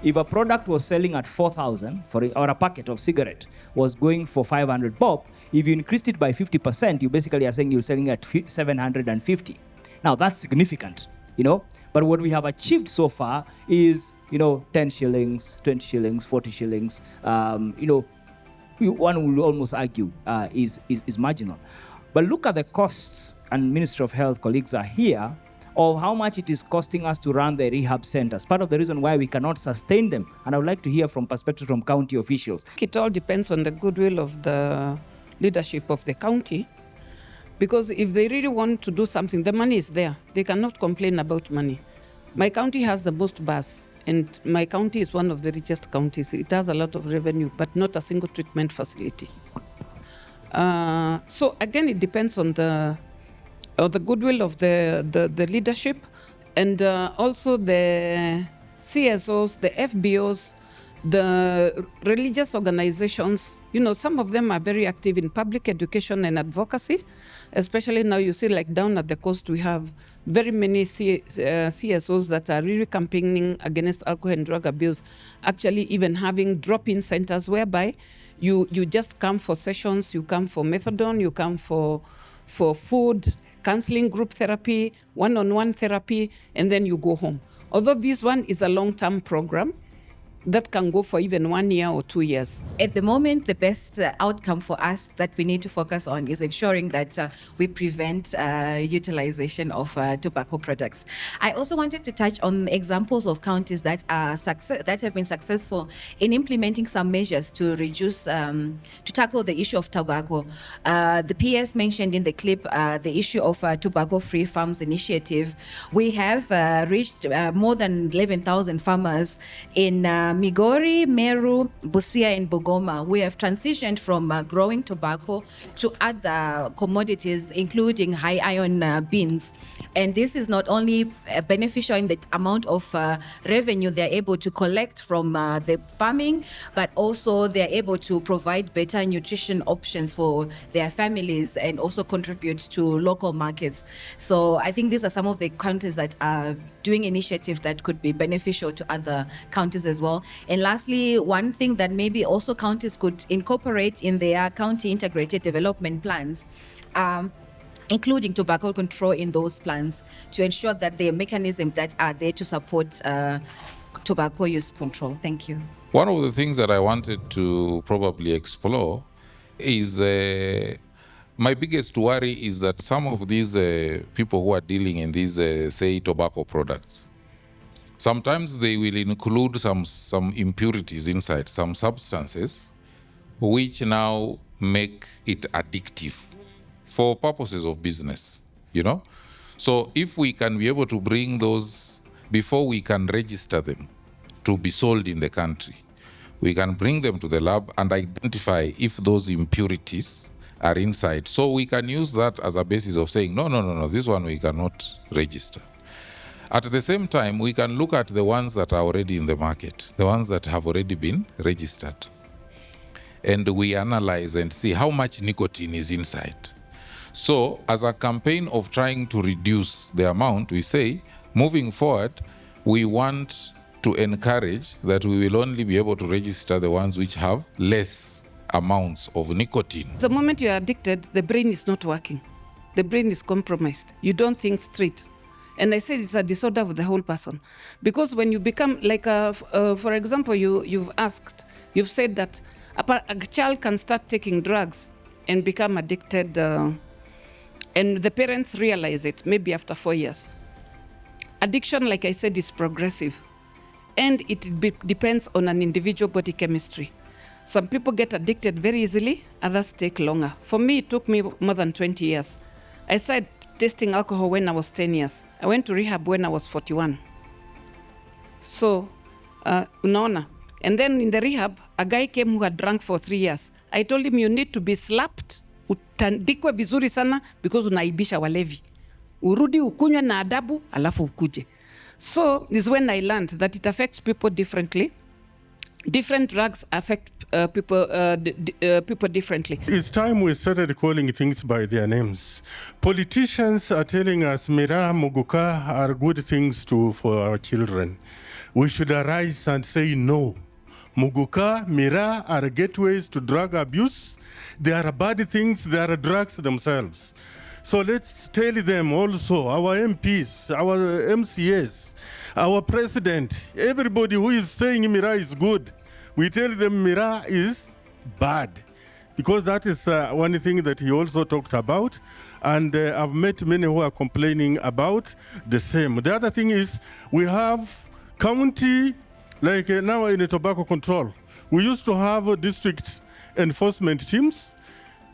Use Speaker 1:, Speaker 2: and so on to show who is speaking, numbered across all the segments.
Speaker 1: If a product was selling at 4,000 or a packet of cigarette was going for 500 bob, if you increased it by 50%, you basically are saying you're selling at 750. Now that's significant, But what we have achieved so far is, 10 shillings, 20 shillings, 40 shillings. One will almost argue is marginal. But look at the costs, and Ministry of Health colleagues are here, of how much it is costing us to run the rehab centers. Part of the reason why we cannot sustain them. And I would like to hear from perspective from county officials.
Speaker 2: It all depends on the goodwill of the leadership of the county. Because if they really want to do something, the money is there. They cannot complain about money. My county has the most bus, and my county is one of the richest counties. It has a lot of revenue, but not a single treatment facility. So again, it depends on the goodwill of the leadership, and also the CSOs, the FBOs, the religious organizations. Some of them are very active in public education and advocacy, especially now you see like down at the coast we have very many CSOs that are really campaigning against alcohol and drug abuse, actually even having drop-in centers whereby you just come for sessions, you come for methadone, you come for food, counseling, group therapy, one-on-one therapy, and then you go home. Although this one is a long-term program that can go for even 1 year or 2 years.
Speaker 3: At the moment, the best outcome for us that we need to focus on is ensuring that we prevent utilization of tobacco products. I also wanted to touch on examples of counties that have been successful in implementing some measures to reduce, to tackle the issue of tobacco. The PS mentioned in the clip the issue of tobacco-free farms initiative. We have reached more than 11,000 farmers in Migori, Meru, Busia, and Bungoma. We have transitioned from growing tobacco to other commodities, including high iron beans. And this is not only beneficial in the amount of revenue they're able to collect from the farming, but also they're able to provide better nutrition options for their families and also contribute to local markets. So I think these are some of the counties that are doing initiatives that could be beneficial to other counties as well. And lastly, one thing that maybe also counties could incorporate in their county integrated development plans, including tobacco control in those plans, to ensure that there are mechanisms that are there to support tobacco use control. Thank you.
Speaker 4: One of the things that I wanted to probably explore is my biggest worry is that some of these people who are dealing in these, say, tobacco products, sometimes they will include some impurities inside, some substances, which now make it addictive for purposes of business, So if we can be able to bring those before we can register them to be sold in the country, we can bring them to the lab and identify if those impurities are inside. So we can use that as a basis of saying, no, this one we cannot register. At the same time, we can look at the ones that are already in the market, the ones that have already been registered. And we analyze and see how much nicotine is inside. So as a campaign of trying to reduce the amount, we say, moving forward, we want to encourage that we will only be able to register the ones which have less amounts of nicotine.
Speaker 2: The moment you are addicted, the brain is not working. The brain is compromised. You don't think straight. And I said it's a disorder of the whole person. Because when you become like, for example, you've said that a child can start taking drugs and become addicted, and the parents realize it maybe after 4 years. Addiction, like I said, is progressive. And it depends on an individual body chemistry. Some people get addicted very easily, others take longer. For me, it took me more than 20 years. I started tasting alcohol when I was 10 years. I went to rehab when I was 41. So, unaona. And then in the rehab, a guy came who had drunk for 3 years. I told him, you need to be slapped, utandikwe vizuri sana, because unaibisha walevi. Urudi ukunywe na adabu, alafu ukuje. So, this is when I learned that it affects people differently. different drugs affect people differently.
Speaker 5: It's time we started calling things by their names. Politicians are telling us Mira, Muguka are good things for our children. We should arise and say no. Muguka, Mira are gateways to drug abuse. They are bad things, they are drugs themselves. So let's tell them also, our MPs, our MCAs, our president, everybody who is saying Mira is good, we tell them Mira is bad. Because that is one thing that he also talked about. And I've met many who are complaining about the same. The other thing is we have county, like now in the tobacco control. We used to have district enforcement teams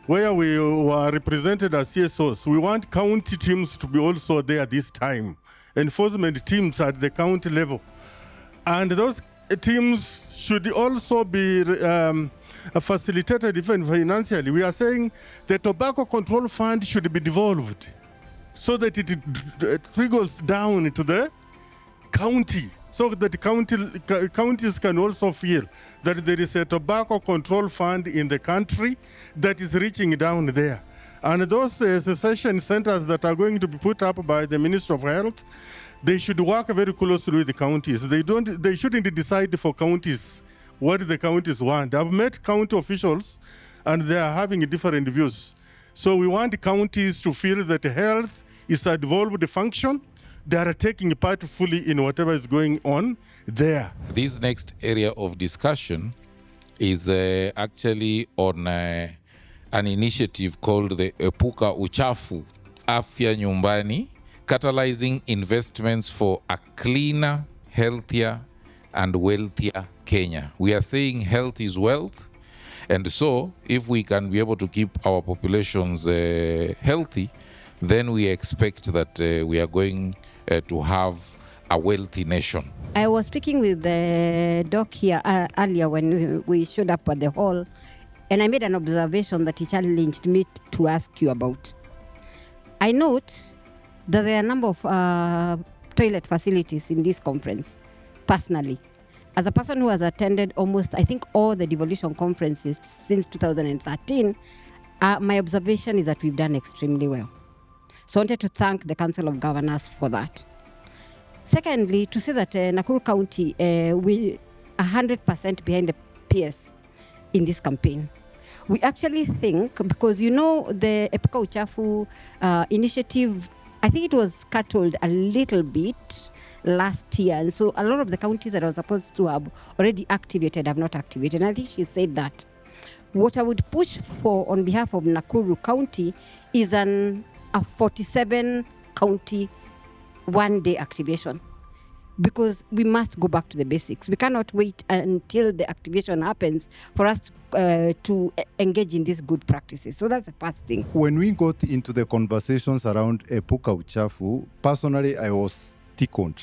Speaker 5: where we were represented as CSOs. We want county teams to be also there this time. Enforcement teams at the county level. And those teams should also be facilitated even financially. We are saying the tobacco control fund should be devolved so that it trickles down to the county, so that counties can also feel that there is a tobacco control fund in the country that is reaching down there. And those cessation centers that are going to be put up by the Ministry of Health, they should work very closely with the counties. They shouldn't decide for counties what the counties want. I've met county officials and they are having different views. So we want counties to feel that health is a devolved function. They are taking part fully in whatever is going on there.
Speaker 4: This next area of discussion is actually on an initiative called the Epuka Uchafu, Afya Nyumbani, catalyzing investments for a cleaner, healthier, and wealthier Kenya. We are saying health is wealth. And so if we can be able to keep our populations healthy, then we expect that we are going to have a wealthy nation.
Speaker 6: I was speaking with the doc here earlier when we showed up at the hall, and I made an observation that he challenged me to ask you about. I note that there are a number of toilet facilities in this conference, personally. As a person who has attended almost, I think, all the devolution conferences since 2013, my observation is that we've done extremely well. So I wanted to thank the Council of Governors for that. Secondly, to say that Nakuru County, we 100% behind the PS in this campaign. We actually think, because the Epuka Uchafu initiative, I think it was scuttled a little bit last year. And so a lot of the counties that are supposed to have already activated have not activated. And I think she said that. What I would push for on behalf of Nakuru County is a 47 county one-day activation, because we must go back to the basics. We cannot wait until the activation happens for us to engage in these good practices. So that's the first thing.
Speaker 7: When we got into the conversations around Epuka Uchafu, personally I was tickled.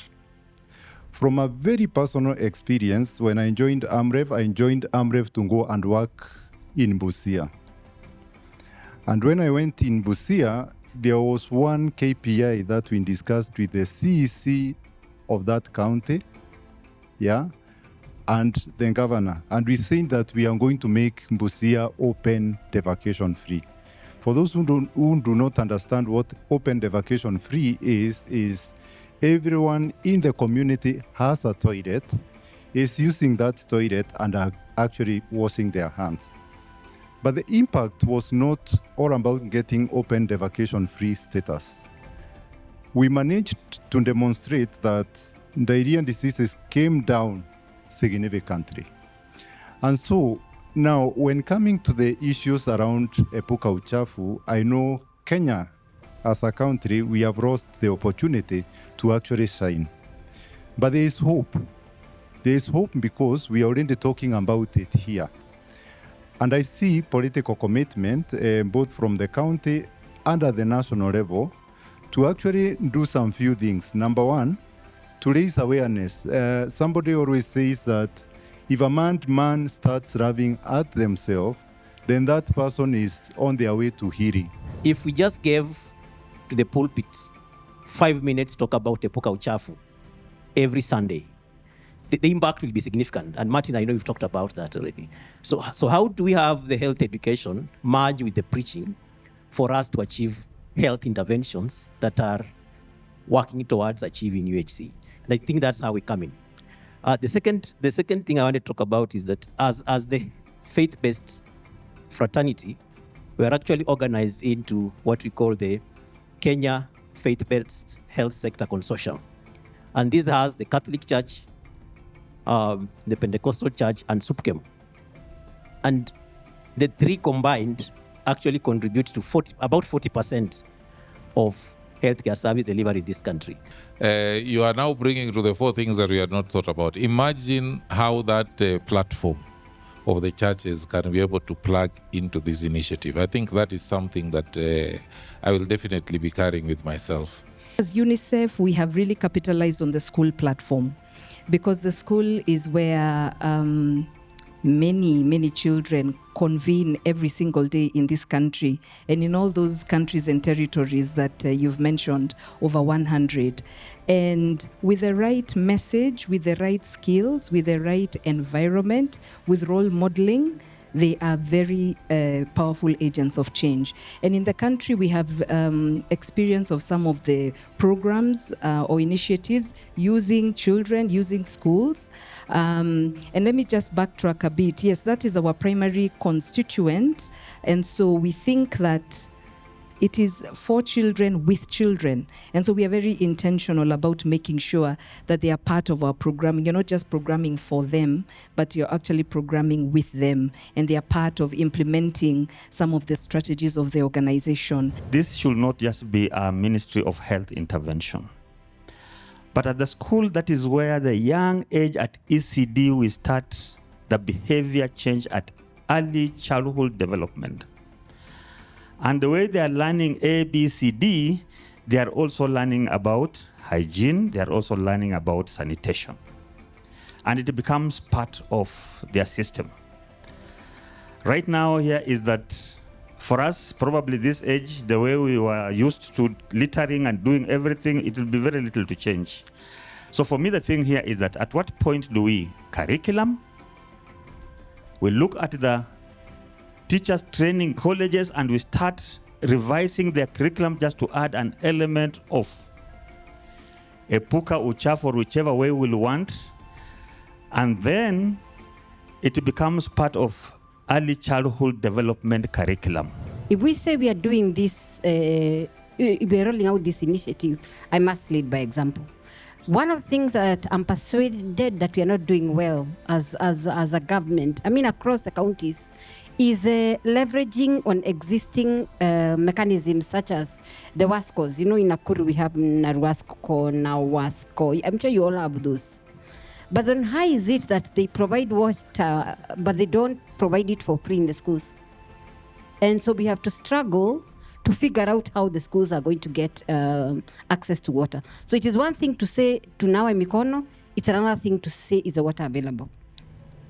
Speaker 7: From a very personal experience, when I joined AMREF to go and work in Busia. And when I went in Busia, there was one KPI that we discussed with the CEC of that county, and the governor. And we said that we are going to make Busia open defecation free. For those who do not understand what open defecation free is everyone in the community has a toilet, is using that toilet and are actually washing their hands. But the impact was not all about getting open defecation-free status. We managed to demonstrate that diarrhea diseases came down significantly. And so now, when coming to the issues around Epuka Uchafu, I know Kenya, as a country, we have lost the opportunity to actually shine. But there is hope. There is hope because we are already talking about it here. And I see political commitment, both from the county and at the national level, to actually do some few things. Number one, to raise awareness. Somebody always says that if a man starts laughing at themselves, then that person is on their way to healing.
Speaker 8: If we just gave to the pulpit 5 minutes talk about Epuka Uchafu every Sunday, the impact will be significant. And Martin, I know you've talked about that already. So how do we have the health education merge with the preaching for us to achieve health interventions that are working towards achieving UHC? And I think that's how we come in. The second thing I want to talk about is that as the faith-based fraternity, we are actually organized into what we call the Kenya Faith-Based Health Sector Consortium. And this has the Catholic Church, the Pentecostal Church, and SUPKEM. And the three combined actually contribute to about 40% of healthcare service delivery in this country.
Speaker 4: You are now bringing to the four things that we had not thought about. Imagine how that platform of the churches can be able to plug into this initiative. I think that is something that I will definitely be carrying with myself.
Speaker 9: As UNICEF, we have really capitalized on the school platform, because the school is where many children convene every single day in this country, and in all those countries and territories that you've mentioned, over 100. And with the right message, with the right skills, with the right environment, with role modeling, they are very powerful agents of change. And in the country, we have experience of some of the programs or initiatives using children, using schools. And let me just backtrack a bit. Yes, that is our primary constituent. And so we think that it is for children with children. And so we are very intentional about making sure that they are part of our programming. You're not just programming for them, but you're actually programming with them. And they are part of implementing some of the strategies of the organization.
Speaker 10: This should not just be a Ministry of Health intervention. But at the school, that is where the young age at ECD will start the behavior change at early childhood development. And the way they are learning A, B, C, D, they are also learning about hygiene. They are also learning about sanitation. And it becomes part of their system. Right now here is that for us, probably this age, the way we were used to littering and doing everything, it will be very little to change. So for me, the thing here is that at what point do we curriculum? We look at the teachers training colleges and we start revising their curriculum just to add an element of epuka, uchafu, or whichever way we'll want. And then it becomes part of early childhood development curriculum.
Speaker 6: If we say we are doing this, we are rolling out this initiative, I must lead by example. One of the things that I'm persuaded that we are not doing well as a government, I mean across the counties, is leveraging on existing mechanisms such as the WASCOs. You know, in Nakuru we have NARWASCO, NAWASCO. I'm sure you all have those. But then how is it that they provide water, but they don't provide it for free in the schools? And so we have to struggle to figure out how the schools are going to get access to water. So it is one thing to say tunawa mikono, it's another thing to say is the water available.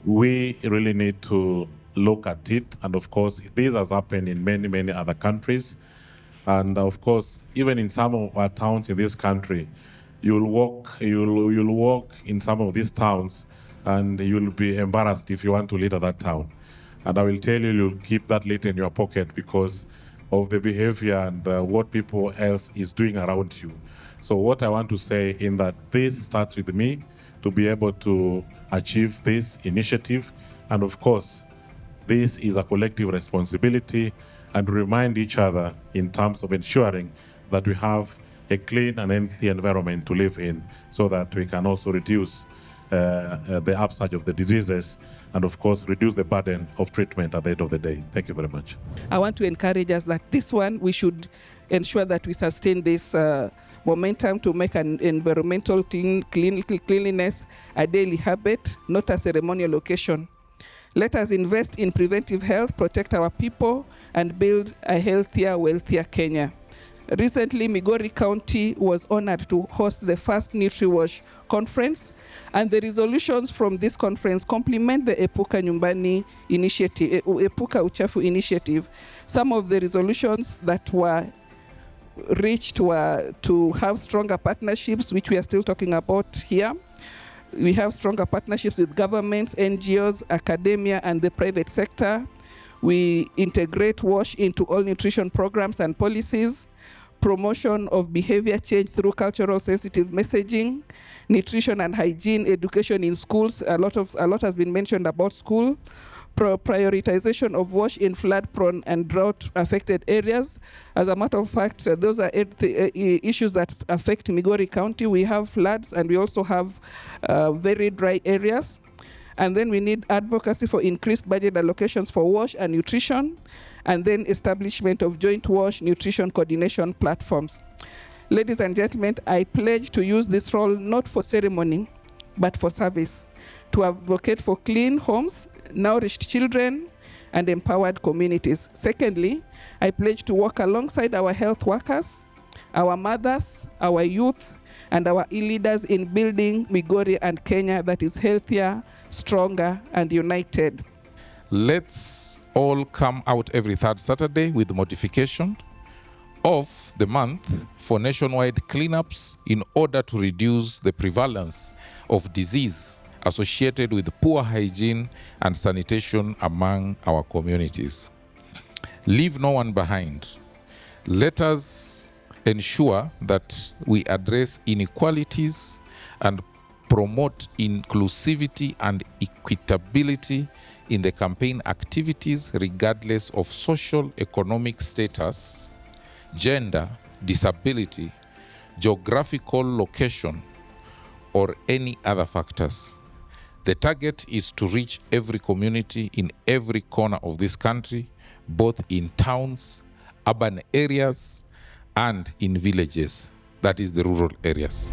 Speaker 11: We really need to look at it, and of course this has happened in many other countries, and of course even in some of our towns in this country, you'll walk in some of these towns and you'll be embarrassed if you want to litter that town. And I will tell you, you'll keep that litter in your pocket because of the behavior and what people else is doing around you. So what I want to say in that this starts with me to be able to achieve this initiative, and of course this is a collective responsibility, and remind each other in terms of ensuring that we have a clean and healthy environment to live in, so that we can also reduce the upsurge of the diseases, and of course reduce the burden of treatment at the end of the day. Thank you very much.
Speaker 2: I want to encourage us that this one, we should ensure that we sustain this momentum to make an environmental cleanliness a daily habit, not a ceremonial occasion. Let us invest in preventive health, protect our people, and build a healthier, wealthier Kenya. Recently, Migori County was honored to host the first NutriWash conference, and the resolutions from this conference complement the Epuka Nyumbani initiative, Epuka Uchafu initiative. Some of the resolutions that were reached were to have stronger partnerships, which we are still talking about here,
Speaker 12: We have stronger partnerships with governments, NGOs, academia, and the private sector. We integrate WASH into all nutrition programs and policies, promotion of behavior change through cultural sensitive messaging, nutrition and hygiene education in schools. A lot has been mentioned about school. Prioritization of WASH in flood-prone and drought-affected areas. As a matter of fact, those are issues that affect Migori County. We have floods and we also have very dry areas. And then we need advocacy for increased budget allocations for WASH and nutrition, and then establishment of joint WASH nutrition coordination platforms. Ladies and gentlemen, I pledge to use this role not for ceremony, but for service, to advocate for clean homes, nourished children, and empowered communities. Secondly, I pledge to work alongside our health workers, our mothers, our youth, and our leaders in building Migori and Kenya that is healthier, stronger, and united.
Speaker 4: Let's all come out every third Saturday with the modification of the month for nationwide cleanups in order to reduce the prevalence of disease associated with poor hygiene and sanitation among our communities. Leave no one behind. Let us ensure that we address inequalities and promote inclusivity and equitability in the campaign activities regardless of social economic status, gender, disability, geographical location, or any other factors. The target is to reach every community in every corner of this country, both in towns, urban areas, and in villages, that is the rural areas.